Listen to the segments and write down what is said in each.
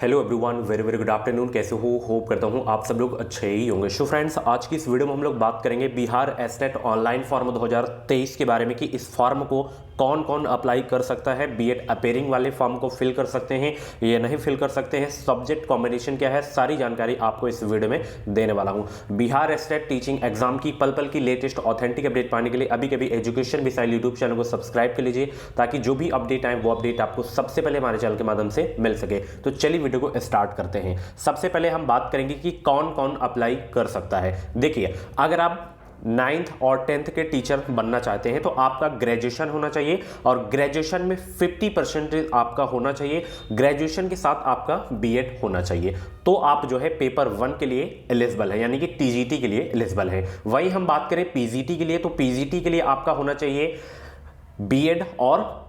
Hello everyone, very very good afternoon. कैसे हो? Hope करता हूँ आप सब लोग अच्छे ही होंगे। सो फ्रेंड्स, आज की इस वीडियो में हम लोग बात करेंगे बिहार एस्टेट ऑनलाइन फॉर्म 2023 के बारे में कि इस फॉर्म को कौन कौन अप्लाई कर सकता है। बीएड अपेयरिंग वाले फॉर्म को फिल कर सकते हैं या नहीं फिल कर सकते हैं, सब्जेक्ट कॉम्बिनेशन क्या है, सारी जानकारी आपको इस वीडियो में देने वाला हूँ। बिहार एस्टेट टीचिंग एग्जाम की पल पल की लेटेस्ट ऑथेंटिक अपडेट पाने के लिए अभी कभी एजुकेशन मिसाइल यूट्यूब चैनल को सब्सक्राइब कर लीजिए, ताकि जो भी अपडेट आए वो अपडेट आपको सबसे पहले हमारे चैनल के माध्यम से मिल सके। तो चलिए वीडियो को स्टार्ट करते हैं। सबसे पहले हम बात करेंगे कि कौन कौन अप्लाई कर सकता है। देखिए, अगर आप 9th और 10th के टीचर बनना चाहते हैं तो आपका ग्रेजुएशन होना चाहिए और ग्रेजुएशन में 50% आपका होना चाहिए। ग्रेजुएशन के साथ आपका बीएड होना चाहिए, तो आप जो है पेपर 1 के लिए एलिजिबल है, यानी कि टीजीटी के लिए एलिजिबल है। वही हम बात करें पीजीटी के लिए, तो पीजीटी के लिए आपका होना चाहिए बीएड और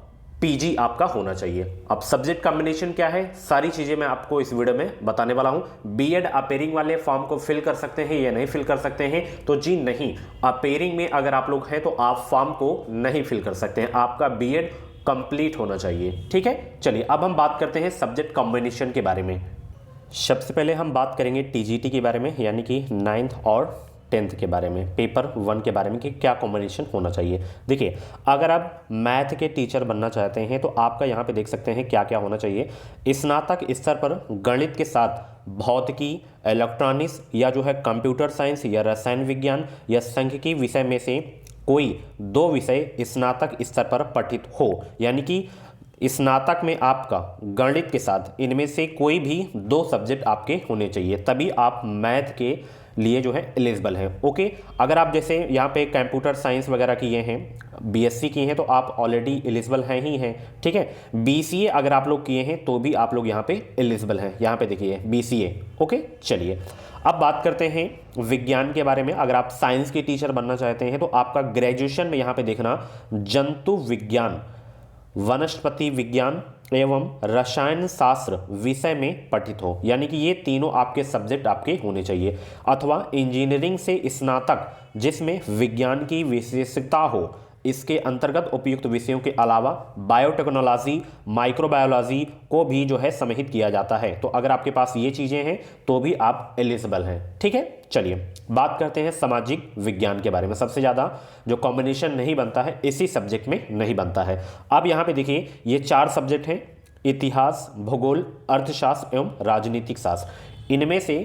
पीजी आपका होना चाहिए। अब सब्जेक्ट कॉम्बिनेशन क्या है, सारी चीजें मैं आपको इस वीडियो में बताने वाला हूं। बीएड अपेयरिंग वाले फॉर्म को फिल कर सकते हैं या नहीं फिल कर सकते हैं, तो जी नहीं, अपेयरिंग में अगर आप लोग हैं तो आप फॉर्म को नहीं फिल कर सकते हैं, आपका बीएड कंप्लीट होना चाहिए। ठीक है, चलिए अब हम बात करते हैं सब्जेक्ट कॉम्बिनेशन के बारे में। सबसे पहले हम बात करेंगे टीजीटी के बारे में, यानी कि 9th और 10th के बारे में, पेपर 1 के बारे में कि क्या कॉम्बिनेशन होना चाहिए। देखिए, अगर आप मैथ के टीचर बनना चाहते हैं तो आपका यहाँ पे देख सकते हैं क्या क्या होना चाहिए। स्नातक स्तर पर गणित के साथ भौतिकी, इलेक्ट्रॉनिक्स या जो है कंप्यूटर साइंस या रसायन विज्ञान या सांख्यिकी विषय में से कोई 2 विषय स्नातक स्तर पर पठित हो, यानी कि स्नातक में आपका गणित के साथ इनमें से कोई भी 2 सब्जेक्ट आपके होने चाहिए, तभी आप मैथ के लिए जो है एलिजिबल है। ओके, अगर आप जैसे यहाँ पे कंप्यूटर साइंस वगैरह किए हैं, बीएससी किए हैं, तो आप ऑलरेडी एलिजिबल हैं ही हैं। ठीक है, बीसीए अगर आप लोग किए हैं तो भी आप लोग यहाँ पे एलिजिबल हैं। यहाँ पे देखिए बीसीए। ओके, चलिए अब बात करते हैं विज्ञान के बारे में। अगर आप साइंस के टीचर बनना चाहते हैं तो आपका ग्रेजुएशन में यहाँ पे देखना जंतु विज्ञान, वनस्पति विज्ञान एवं रसायन शास्त्र विषय में पठित हो, यानी कि ये तीनों आपके सब्जेक्ट आपके होने चाहिए। अथवा इंजीनियरिंग से स्नातक जिसमें विज्ञान की विशेषता हो, इसके अंतर्गत उपयुक्त विषयों के अलावा बायोटेक्नोलॉजी, माइक्रोबायोलॉजी को भी जो है समाहित किया जाता है। तो अगर आपके पास ये चीजें हैं तो भी आप एलिजिबल हैं। ठीक है, चलिए बात करते हैं सामाजिक विज्ञान के बारे में। सबसे ज्यादा जो कॉम्बिनेशन नहीं बनता है इसी सब्जेक्ट में नहीं बनता है। अब यहां पे देखिए, ये 4 सब्जेक्ट हैं: इतिहास, भूगोल, अर्थशास्त्र एवं राजनीतिक शास्त्र। इनमें से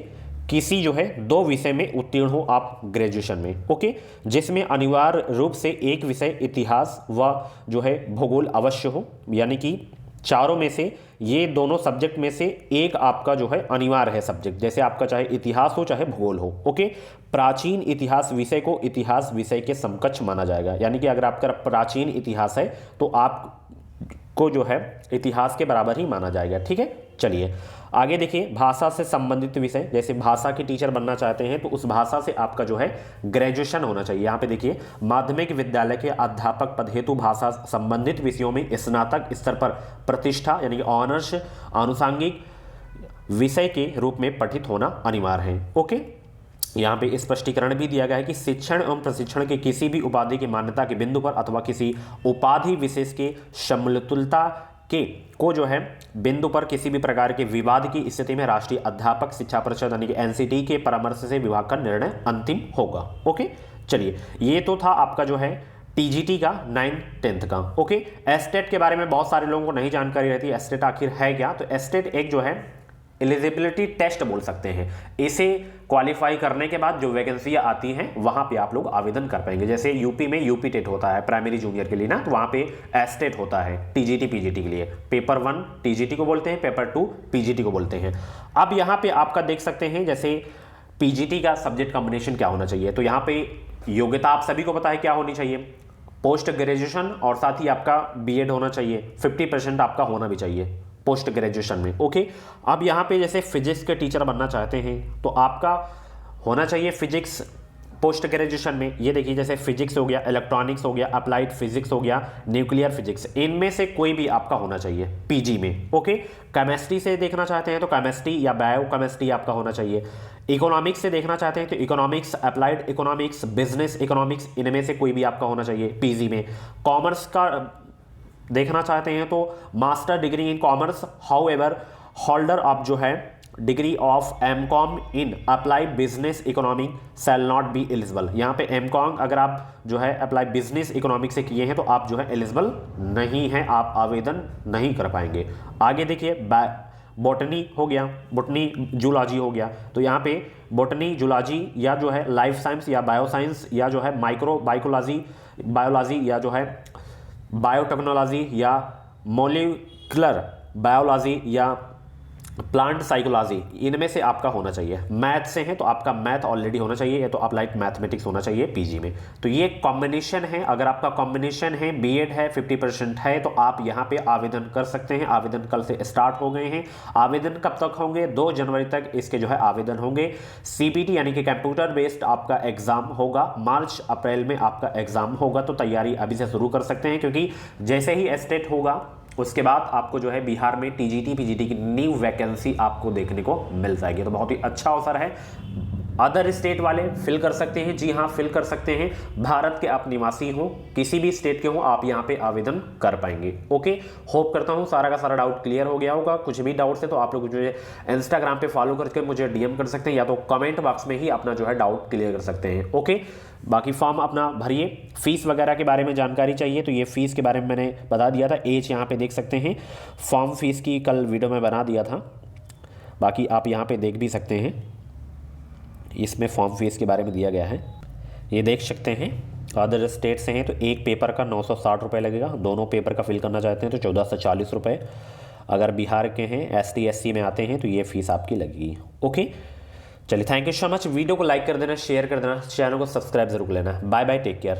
किसी जो है 2 विषय में उत्तीर्ण हो आप ग्रेजुएशन में। ओके, जिसमें अनिवार्य रूप से एक विषय इतिहास व जो है भूगोल अवश्य हो, यानी कि चारों में से ये दोनों सब्जेक्ट में से एक आपका जो है अनिवार्य है सब्जेक्ट, जैसे आपका चाहे इतिहास हो चाहे भूगोल हो। ओके, प्राचीन इतिहास विषय को इतिहास विषय के समकक्ष माना जाएगा, यानी कि अगर आपका प्राचीन इतिहास है तो आपको जो है इतिहास के बराबर ही माना जाएगा। ठीक है, चलिए आगे देखिए, भाषा से संबंधित विषय, जैसे भाषा के टीचर बनना चाहते हैं तो उस भाषा से आपका जो है ग्रेजुएशन होना चाहिए। यहाँ पे देखिए, माध्यमिक विद्यालय के अध्यापक पद हेतु भाषा संबंधित विषयों में स्नातक स्तर पर प्रतिष्ठा यानी कि ऑनर्स आनुषंगिक विषय के रूप में पठित होना अनिवार्य है। ओके, यहाँ पे स्पष्टीकरण भी दिया गया है कि शिक्षण एवं प्रशिक्षण के किसी भी उपाधि की मान्यता के बिंदु पर अथवा किसी उपाधि विशेष के समतुल्यता के को जो है बिंदु पर किसी भी प्रकार के विवाद की स्थिति में राष्ट्रीय अध्यापक शिक्षा परिषद यानी कि एनसीटी के परामर्श से विभाग का निर्णय अंतिम होगा। ओके, चलिए ये तो था आपका जो है टीजीटी का 9th 10th का। ओके, एस्टेट के बारे में बहुत सारे लोगों को नहीं जानकारी रहती है, एस्टेट आखिर है क्या। तो एस्टेट एक जो है एलिजिबिलिटी टेस्ट बोल सकते हैं। इसे क्वालिफाई करने के बाद जो वैकेंसियां आती हैं वहां पे आप लोग आवेदन कर पाएंगे। जैसे यूपी में यूपी टेट होता है प्राइमरी जूनियर के लिए ना, तो वहां पे एस्टेट होता है टीजीटी पीजीटी के लिए। पेपर 1 टीजीटी को बोलते हैं, पेपर 2 पीजीटी को बोलते हैं। अब यहां पे आपका देख सकते हैं, जैसे पीजीटी का सब्जेक्ट कॉम्बिनेशन क्या होना चाहिए, तो यहाँ पे योग्यता आप सभी को पता है क्या होनी चाहिए, पोस्ट ग्रेजुएशन और साथ ही आपका बीएड होना चाहिए, 50% आपका होना भी चाहिए पोस्ट ग्रेजुएशन में। ओके, अब यहाँ पे जैसे फिजिक्स के टीचर बनना चाहते हैं तो आपका होना चाहिए फिजिक्स पोस्ट ग्रेजुएशन में। ये देखिए, जैसे फिजिक्स हो गया, इलेक्ट्रॉनिक्स हो गया, अप्लाइड फिजिक्स हो गया, न्यूक्लियर फिजिक्स, इनमें से कोई भी आपका होना चाहिए पीजी में। ओके, केमिस्ट्री से देखना चाहते हैं तो केमिस्ट्री या बायो केमिस्ट्री आपका होना चाहिए। इकोनॉमिक्स से देखना चाहते हैं तो economics, applied economics, business economics, इनमें से कोई भी आपका होना चाहिए पीजी में। कॉमर्स का देखना चाहते हैं तो master degree in commerce, however holder of जो है degree of MCom in apply business economic shall not be eligible. यहाँ पे एमकॉम अगर आप जो है अप्लाई बिजनेस इकोनॉमिक से किए हैं तो आप जो है एलिजिबल नहीं हैं, आप आवेदन नहीं कर पाएंगे। आगे देखिए बॉटनी हो गया, बॉटनी जूलॉजी हो गया, तो यहाँ पे बॉटनी जूलॉजी या जो है लाइफ साइंस या बायोसाइंस या जो है माइक्रो बायोलॉजी या जो है बायोटेक्नोलॉजी या मोलिकुलर बायोलॉजी या प्लांट साइकोलॉजी, इनमें से आपका होना चाहिए। मैथ से है तो आपका मैथ ऑलरेडी होना चाहिए या तो अप्लाइड मैथमेटिक्स होना चाहिए पीजी में। तो ये कॉम्बिनेशन है, अगर आपका कॉम्बिनेशन है बीएड है 50% है तो आप यहाँ पे आवेदन कर सकते हैं। आवेदन कल से स्टार्ट हो गए हैं। आवेदन कब तक होंगे? 2 जनवरी तक इसके जो है आवेदन होंगे। सीपीटी यानी कि कंप्यूटर बेस्ड आपका एग्जाम होगा, मार्च अप्रैल में आपका एग्जाम होगा। तो तैयारी अभी से शुरू कर सकते हैं, क्योंकि जैसे ही एस्टेट होगा उसके बाद आपको जो है बिहार में टीजीटी पीजीटी की न्यू वैकेंसी आपको देखने को मिल जाएगी। तो बहुत ही अच्छा अवसर है। अदर स्टेट वाले फिल कर सकते हैं, जी हाँ फिल कर सकते हैं। भारत के आप निवासी हो, किसी भी स्टेट के हो, आप यहाँ पे आवेदन कर पाएंगे। ओके, होप करता हूँ सारा का सारा डाउट क्लियर हो गया होगा। कुछ भी डाउट है तो आप लोग जो है इंस्टाग्राम पे फॉलो करके मुझे डीएम कर सकते हैं या तो कमेंट बॉक्स में ही अपना जो है डाउट क्लियर कर सकते हैं। ओके, बाकी फॉर्म अपना भरिए। फीस वगैरह के बारे में जानकारी चाहिए तो ये फीस के बारे में मैंने बता दिया था। एज यहाँ पे देख सकते हैं, फॉर्म फीस की कल वीडियो में बना दिया था, बाकी आप यहाँ पे देख भी सकते हैं। इसमें फॉर्म फीस के बारे में दिया गया है, ये देख सकते हैं। अदर स्टेट से हैं तो एक पेपर का 960 रुपये लगेगा। दोनों पेपर का फिल करना चाहते हैं तो 1440 रुपये। अगर बिहार के हैं ST SC में आते हैं तो ये फीस आपकी लगेगी। ओके, चलिए thank you so much. Video को लाइक कर देना, शेयर कर देना, चैनल को सब्सक्राइब जरूर लेना। Bye bye, take care.